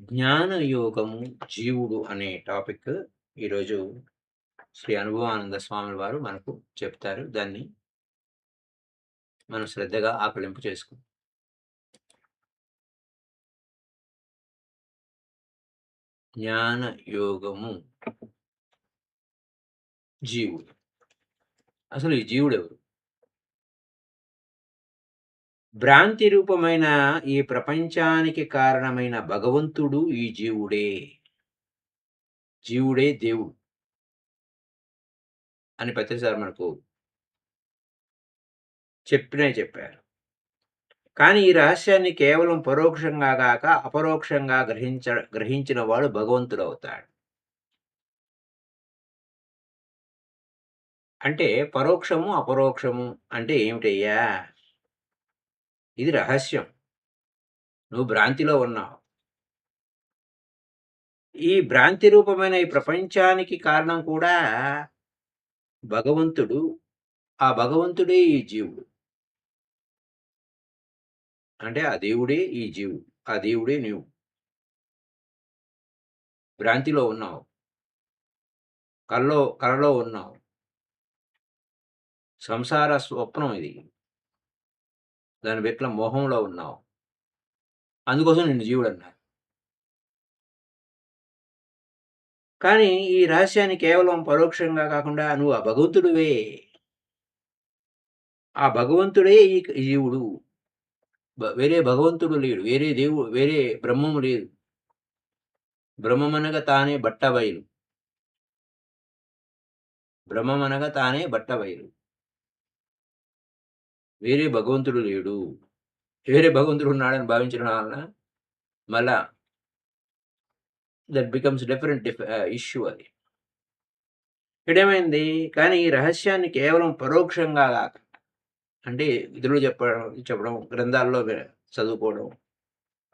జ్ఞానయోగము జీవుడు అనే టాపిక్ ఈరోజు శ్రీ అనుభవానంద స్వామి వారు మనకు చెప్తారు. దాన్ని మనం శ్రద్ధగా ఆకలింపు చేసుకుందాం. జ్ఞానయోగము జీవుడు. అసలు ఈ జీవుడెవరు? భ్రాంతి రూపమైన ఈ ప్రపంచానికి కారణమైన భగవంతుడు ఈ జీవుడే. జీవుడే దేవుడు అని పత్రిసారి మనకు చెప్పారు. కానీ ఈ రహస్యాన్ని కేవలం పరోక్షంగా గాక అపరోక్షంగా గ్రహించిన వాడు భగవంతుడవుతాడు. అంటే పరోక్షము, అపరోక్షము అంటే ఏమిటయ్యా? ఇది రహస్యం. నువ్వు భ్రాంతిలో ఉన్నావు. ఈ భ్రాంతి రూపమైన ఈ ప్రపంచానికి కారణం కూడా భగవంతుడు. ఆ భగవంతుడే ఈ జీవుడు. అంటే ఆ దేవుడే ఈ జీవుడు. ఆ దేవుడే నీవు. భ్రాంతిలో ఉన్నావు. కలలో ఉన్నావు. సంసార స్వప్నం ఇది. దాని వెట్ల మోహంలో ఉన్నావు. అందుకోసం నిన్ను జీవుడన్నారు. కానీ ఈ రహస్యాన్ని కేవలం పరోక్షంగా కాకుండా నువ్వు ఆ భగవంతుడివే. ఆ భగవంతుడే ఈ జీవుడు. వేరే భగవంతుడు లేడు. వేరే బ్రహ్మము లేదు. బ్రహ్మమనగా తానే బట్టబయలు. బ్రహ్మమనగా తానే బట్టబయలు. వేరే భగవంతుడు లేడు. వేరే భగవంతుడు ఉన్నాడని భావించడం వలన మళ్ళా దట్ బికమ్స్ డిఫరెంట్ ఇష్యూ అది. ఇక్కడేమైంది? కానీ ఈ రహస్యాన్ని కేవలం పరోక్షంగా గాక అంటే ఇతరులు చెప్పడం, గ్రంథాల్లో చదువుకోవడం,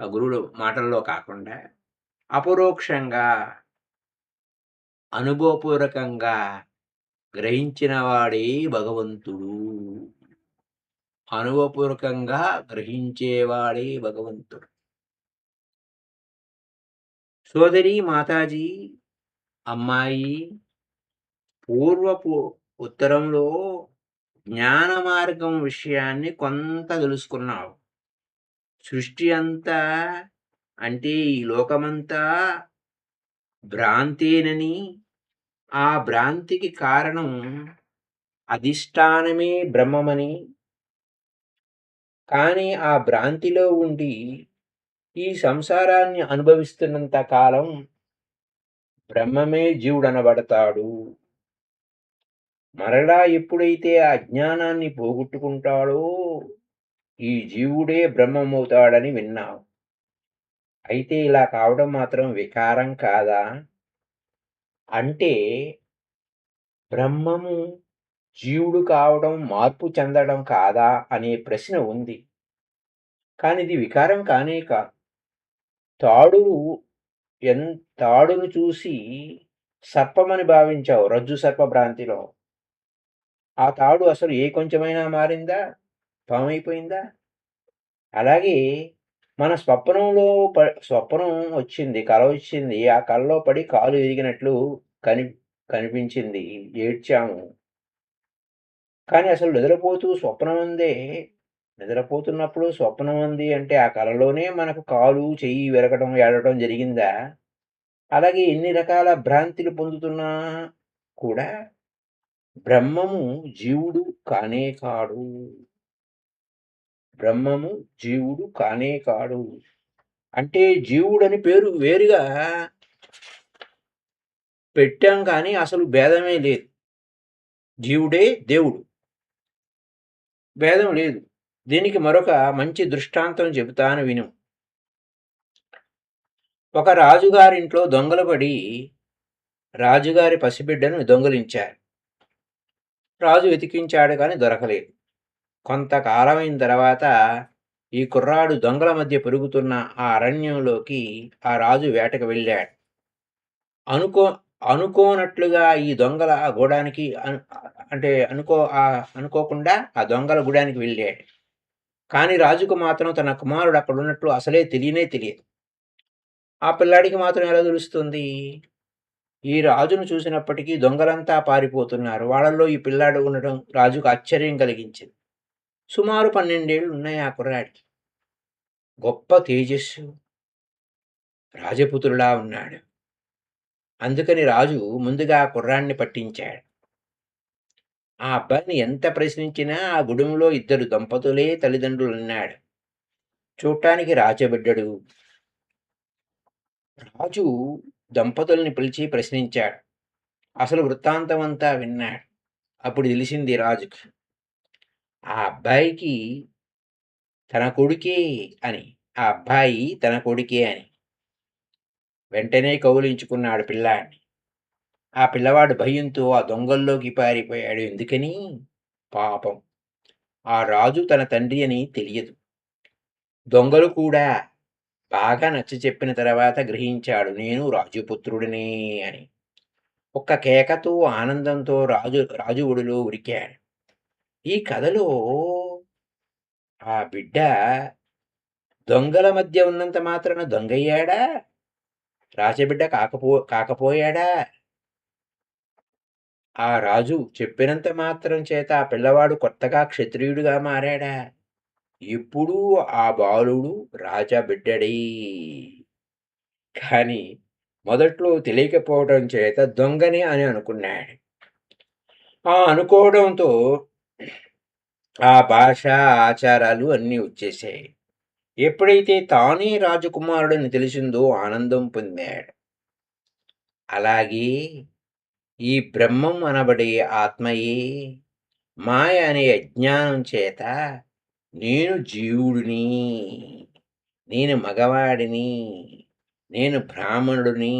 ఆ గురువులు మాటల్లో కాకుండా అపరోక్షంగా, అనుభవపూర్వకంగా గ్రహించిన వాడే భగవంతుడు. అనుభవపూర్వకంగా గ్రహించేవాడే భగవంతుడు. సోదరి, మాతాజీ, అమ్మాయి, పూర్వపు ఉత్తరంలో జ్ఞాన మార్గం విషయాన్ని కొంత తెలుసుకున్నావు. సృష్టి అంతా అంటే ఈ లోకమంతా భ్రాంతేనని, ఆ భ్రాంతికి కారణం అధిష్టానమే బ్రహ్మమని, కానీ ఆ భ్రాంతిలో ఉండి ఈ సంసారాన్ని అనుభవిస్తున్నంత కాలం బ్రహ్మమే జీవుడనబడతాడు. మరలా ఎప్పుడైతే ఆ అజ్ఞానాన్ని పోగొట్టుకుంటాడో ఈ జీవుడే బ్రహ్మమవుతాడని విన్నావు. అయితే ఇలా కావడం మాత్రం వికారం కాదా? అంటే బ్రహ్మము జీవుడు కావడం మార్పు చెందడం కాదా అనే ప్రశ్న ఉంది. కానీ ఇది వికారం కానే కాదు. తాడు తాడును చూసి సర్పమని భావించావు రజ్జు సర్ప భ్రాంతిలో. ఆ తాడు అసలు ఏ కొంచెమైనా మారిందా? పామైపోయిందా? అలాగే మన స్వప్నం వచ్చింది. కల వచ్చింది. ఆ కలలో పడి కాలు విరిగినట్లు కని కనిపించింది. ఏడ్చాము. కానీ అసలు నిద్రపోతున్నప్పుడు స్వప్నం ఉంది అంటే ఆ కలలోనే మనకు కాలు, చెయ్యి విరగడం, ఏడవడం జరిగిందా? అలాగే ఎన్ని రకాల భ్రాంతిలు పొందుతున్నా కూడా బ్రహ్మము జీవుడు కానే కాడు. బ్రహ్మము జీవుడు కానే కాడు. అంటే జీవుడని పేరు వేరుగా పెట్టాం కానీ అసలు భేదమే లేదు. జీవుడే దేవుడు. భేదం లేదు. దీనికి మరొక మంచి దృష్టాంతం చెబుతాను విను. ఒక రాజుగారింట్లో దొంగలు పడి రాజుగారి పసిబిడ్డను దొంగిలించారు. రాజు వెతికించాడు కానీ దొరకలేదు. కొంతకాలమైన తర్వాత ఈ కుర్రాడు దొంగల మధ్య పెరుగుతున్న ఆ అరణ్యంలోకి ఆ రాజు వేటకు వెళ్ళాడు. అనుకో అనుకోనట్లుగా ఈ దొంగల గూడానికి అంటే అనుకోకుండా ఆ దొంగల గూడానికి వెళ్ళాడు. కానీ రాజుకు మాత్రం తన కుమారుడు అక్కడున్నట్లు అసలే తెలియదు. ఆ పిల్లాడికి మాత్రం ఎలా తెలుస్తుంది? ఈ రాజును చూసినప్పటికీ దొంగలంతా పారిపోతున్నారు. వాళ్ళలో ఈ పిల్లాడు ఉండడం రాజుకు ఆశ్చర్యం కలిగించింది. సుమారు 12 ఏళ్లున్నాయి ఆ కుర్రాడికి. గొప్ప తేజస్సు, రాజపుత్రులా ఉన్నాడు. అందుకని రాజు ముందుగా ఆ కుర్రాడిని పట్టించాడు. ఆ అబ్బాయిని ఎంత ప్రశ్నించినా ఆ గుడుంలో ఇద్దరు దంపతులే తల్లిదండ్రులన్నాడు. చూడటానికి రాచబిడ్డడు. రాజు దంపతుల్ని పిలిచి ప్రశ్నించాడు. అసలు వృత్తాంతమంతా విన్నాడు. అప్పుడు తెలిసింది రాజుకి. ఆ అబ్బాయికి తన కొడుకే అని. ఆ అబ్బాయి తన కొడుకే అని. వెంటనే కౌగిలించుకున్నాడు పిల్లాడిని. ఆ పిల్లవాడు భయంతో ఆ దొంగల్లోకి పారిపోయాడు. ఎందుకని? పాపం ఆ రాజు తన తండ్రి అని తెలియదు. దొంగలు కూడా బాగా నచ్చచెప్పిన తర్వాత గ్రహించాడు నేను రాజపుత్రుడినే అని. ఒక్క కేకతో ఆనందంతో రాజు ఒడిలో ఉరికాడు. ఈ కథలో ఆ బిడ్డ దొంగల మధ్య ఉన్నంత మాత్రాన దొంగయ్యాడా? రాచబిడ్డ కాకపోయాడా? ఆ రాజు చెప్పినంత మాత్రం చేత ఆ పిల్లవాడు కొత్తగా క్షత్రియుడిగా మారాడా? ఎప్పుడూ ఆ బాలుడు రాజా బిడ్డడే. కానీ మొదట్లో తెలియకపోవడం చేత దొంగని అని అనుకున్నాడు. ఆ అనుకోవడంతో ఆ భాష, ఆచారాలు అన్నీ వచ్చేసాయి. ఎప్పుడైతే తానే రాజకుమారుడని తెలిసిందో ఆనందం పొందాడు. అలాగే ఈ బ్రహ్మం అనబడే ఆత్మయే మాయ అనే అజ్ఞానం చేత నేను జీవుడిని, నేను మగవాడిని, నేను బ్రాహ్మణుడిని,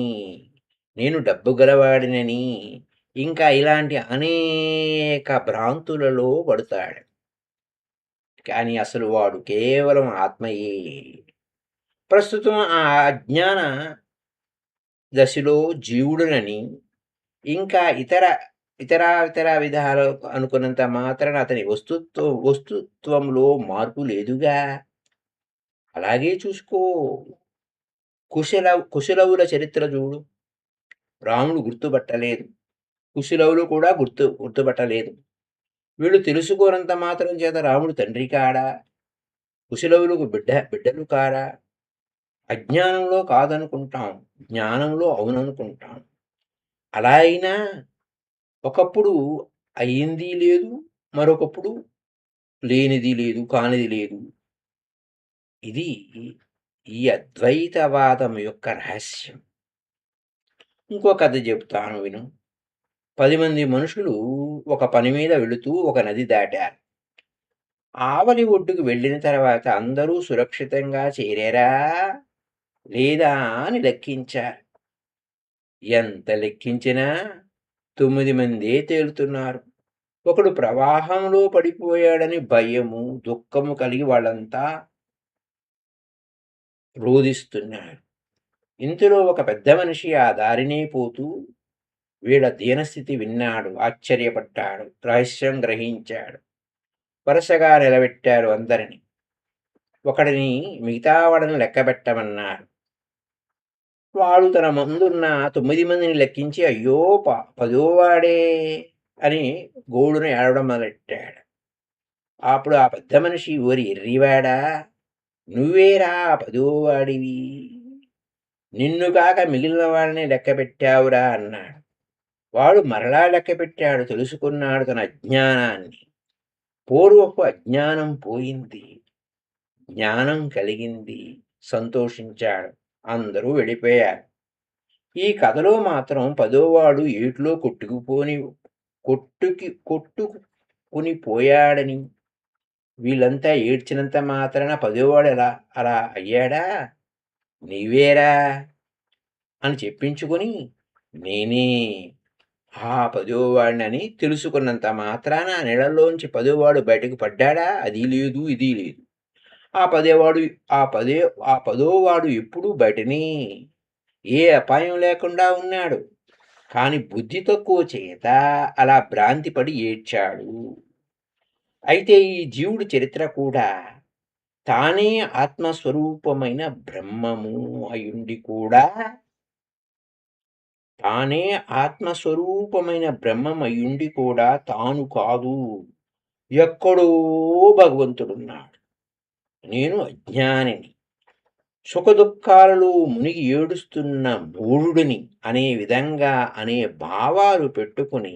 నేను డబ్బు గలవాడినని, ఇంకా ఇలాంటి అనేక భ్రాంతులలో పడతాడు. కానీ అసలు వాడు కేవలం ఆత్మయే. ప్రస్తుతం ఆ అజ్ఞాన దశలో జీవుడునని, ఇంకా ఇతర విధాలు అనుకున్నంత మాత్రాన అతని వస్తుత్వంలో మార్పు లేదుగా. అలాగే చూసుకో. కుశలవుల చరిత్ర చూడు. రాముడు గుర్తుపట్టలేదు. కుశలవులు కూడా గుర్తుపట్టలేదు. వీళ్ళు తెలుసుకోనంత మాత్రం చేత రాముడు తండ్రి కాడా? కుశలవులకు బిడ్డలు కారా? అజ్ఞానంలో కాదనుకుంటాం. జ్ఞానంలో అవుననుకుంటాం. అలా అయినా ఒకప్పుడు అయింది లేదు. మరొకప్పుడు లేనిది లేదు. కానిది లేదు. ఇది ఈ అద్వైతవాదం యొక్క రహస్యం. ఇంకో కథ చెబుతాను విను. 10 మంది మనుషులు ఒక పని మీద వెళుతూ ఒక నది దాటారు. ఆవలి ఒడ్డుకు వెళ్ళిన తర్వాత అందరూ సురక్షితంగా చేరారా? లేదా అని లెక్కించారు. ఎంత లెక్కించినా 9 మందే తేలుతున్నారు. ఒకడు ప్రవాహంలో పడిపోయాడని భయము, దుఃఖము కలిగి వాళ్ళంతా రోదిస్తున్నారు. ఇంతలో ఒక పెద్ద మనిషి ఆ దారినే పోతూ వీళ్ళ దీనస్థితి విన్నాడు. ఆశ్చర్యపడ్డాడు. రహస్యం గ్రహించాడు. వరుసగా నిలబెట్టారు అందరిని. ఒకడిని మిగతా వాళ్ళని లెక్కబెట్టమన్నారు. వాడు తన ముందున్న 9 మందిని లెక్కించి అయ్యో! పదోవాడే అని గోడున ఏడవడం మొదలెట్టాడు. అప్పుడు ఆ పెద్ద మనిషి ఓరి ఎర్రివాడా! నువ్వేరా పదోవాడివి. నిన్ను కాక మిగిలిన వాళ్ళని లెక్కపెట్టావురా అన్నాడు. వాడు మరలా లెక్కపెట్టాడు. తెలుసుకున్నాడు తన అజ్ఞానాన్ని. పూర్వపు అజ్ఞానం పోయింది. జ్ఞానం కలిగింది. సంతోషించాడు. అందరూ వెళ్ళిపోయారు. ఈ కథలో మాత్రం పదోవాడు ఏటిలో కొట్టుకుని పోయాడని వీళ్ళంతా ఏడ్చినంత మాత్రాన పదోవాడు అలా అయ్యాడా? నీవేరా అని చెప్పించుకొని నేనే ఆ పదోవాడినని తెలుసుకున్నంత మాత్రాన ఆ నీళ్ళలోంచి పదోవాడు బయటకు పడ్డాడా? అది లేదు, ఇది లేదు. ఆ పదేవాడు ఆ పదే ఆ పదోవాడు ఎప్పుడూ బయటనే. ఏ అపాయం లేకుండా ఉన్నాడు. కాని బుద్ధి తక్కువ చేత అలా భ్రాంతి పడి ఏడ్చాడు. అయితే ఈ జీవుడి చరిత్ర కూడా తానే ఆత్మస్వరూపమైన బ్రహ్మము అయుండి కూడా తానే ఆత్మస్వరూపమైన బ్రహ్మమయుండి కూడా తాను కాదు. ఎక్కడో భగవంతుడున్నాడు. నేను అజ్ఞానిని. సుఖదుఖాలలో మునిగి ఏడుస్తున్న మూఢుడిని అనే విధంగా అనే భావాలు పెట్టుకుని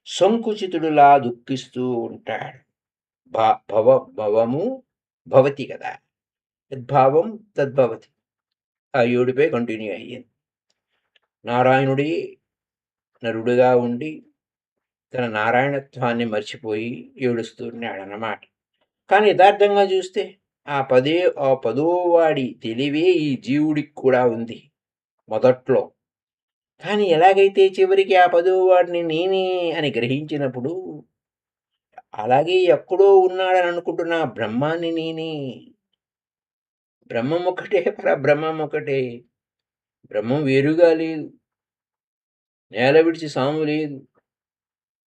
సంకుచితుడులా దుఃఖిస్తూ ఉంటాడు. భవ భవము భవతి కదా! యద్భావం తద్భవతి. ఆ ఏడుపే కంటిన్యూ అయ్యింది. నారాయణుడే నరుడుగా ఉండి తన నారాయణత్వాన్ని మర్చిపోయి ఏడుస్తున్నాడన్నమాట. కానీ యథార్థంగా చూస్తే ఆ పదోవాడి తెలివే ఈ జీవుడికి కూడా ఉంది మొదట్లో. కానీ ఎలాగైతే చివరికి ఆ పదోవాడిని నేనే అని గ్రహించినప్పుడు, అలాగే ఎక్కడో ఉన్నాడని అనుకుంటున్న ఆ బ్రహ్మాన్ని నేనే. బ్రహ్మం ఒకటే, పరబ్రహ్మం ఒకటే. బ్రహ్మం వేరుగా లేదు. నేల విడిచి సాము లేదు.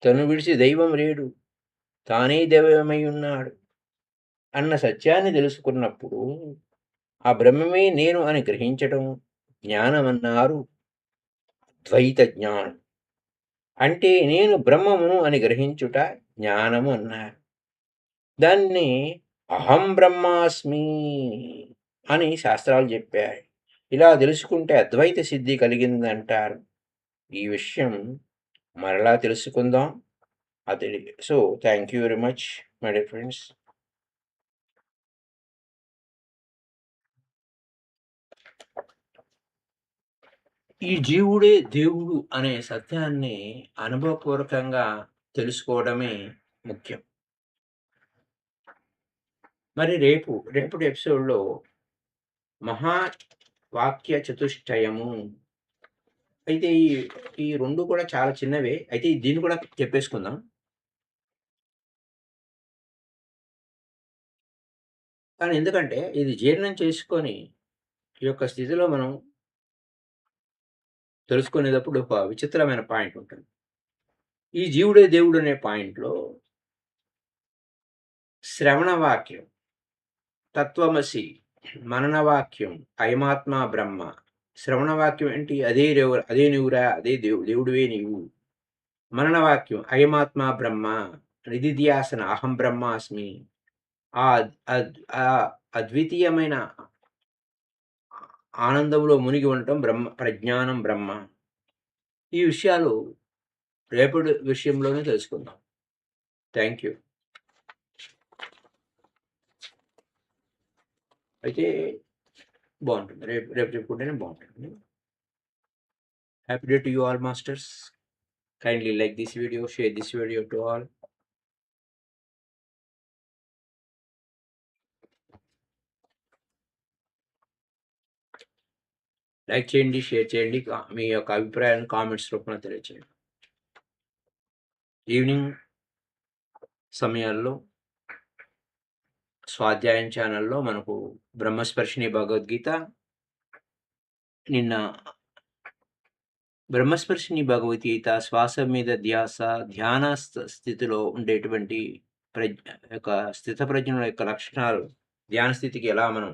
తను విడిచి దైవం లేడు. తానే దైవమై ఉన్నాడు అన్న సత్యాన్ని తెలుసుకున్నప్పుడు, ఆ బ్రహ్మమే నేను అని గ్రహించటం జ్ఞానమన్నారు. ద్వైత జ్ఞానం. అంటే నేను బ్రహ్మమును అని గ్రహించుట జ్ఞానము అన్నారు. దాన్ని అహం బ్రహ్మాస్మి అని శాస్త్రాలు చెప్పారు. ఇలా తెలుసుకుంటే అద్వైత సిద్ధి కలిగిందంటారు. ఈ విషయం మరలా తెలుసుకుందాం. అది so thank you very much my dear friends. ఈ జీవుడే దేవుడు అనే సత్యాన్ని అనుభవపూర్వకంగా తెలుసుకోవడమే ముఖ్యం. మరి రేపటి ఎపిసోడ్‌లో మహా వాక్య చతుష్టయము. అయితే ఈ 2 కూడా చాలా చిన్నవే. అయితే దీన్ని కూడా చెప్పేసుకుందాం. కానీ ఎందుకంటే ఇది జీర్ణం చేసుకొని ఈ యొక్క స్థితిలో మనం తెలుసుకునేటప్పుడు ఒక విచిత్రమైన పాయింట్ ఉంటుంది. ఈ జీవుడే దేవుడు అనే పాయింట్‌లో శ్రవణ వాక్యం, తత్వమసి, మనన వాక్యం, అయమాత్మ బ్రహ్మ. శ్రవణ వాక్యం ఏంటి? అదే నువ్వురా, అదే దేవుడివే నీవు. మనన వాక్యం అయమాత్మ బ్రహ్మ, నిధిధ్యాసన అహం బ్రహ్మాస్మి. ఆ అద్ ఆ అద్వితీయమైన ఆనందంలో మునిగి ఉండటం ప్రజ్ఞానం బ్రహ్మ. ఈ విషయాలు రేపటి విషయంలోనే తెలుసుకుందాం. Thank you. అయితే బావుంటుంది. రేపు రేపు చెప్పుకుంటేనే బావుంటుంది. Happy day to you all masters. Kindly like this video, share this video to all. Like చేయండి, షేర్ చేయండి. మీ యొక్క అభిప్రాయాలను కామెంట్స్ రూపంలో తెలియచేయండి. ఈవినింగ్ సమయాల్లో స్వాధ్యాయం ఛానల్‌లో మనకు బ్రహ్మస్పర్శిని భగవద్గీత, నిన్న బ్రహ్మస్పర్శిని భగవద్గీత శ్వాస మీద ధ్యాస, ధ్యాన స్థితిలో ఉండేటువంటి యొక్క స్థితప్రజ్ఞుల యొక్క లక్షణాలు, ధ్యాన స్థితికి ఎలా మనం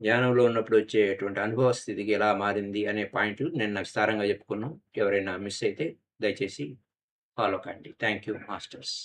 ధ్యానంలో ఉన్నప్పుడు వచ్చేటువంటి అనుభవ స్థితికి ఎలా మారింది అనే పాయింట్లు నిన్న విస్తారంగా చెప్పుకున్నాం. ఎవరైనా మిస్ అయితే దయచేసి ఫాలో కండి. Thank you masters.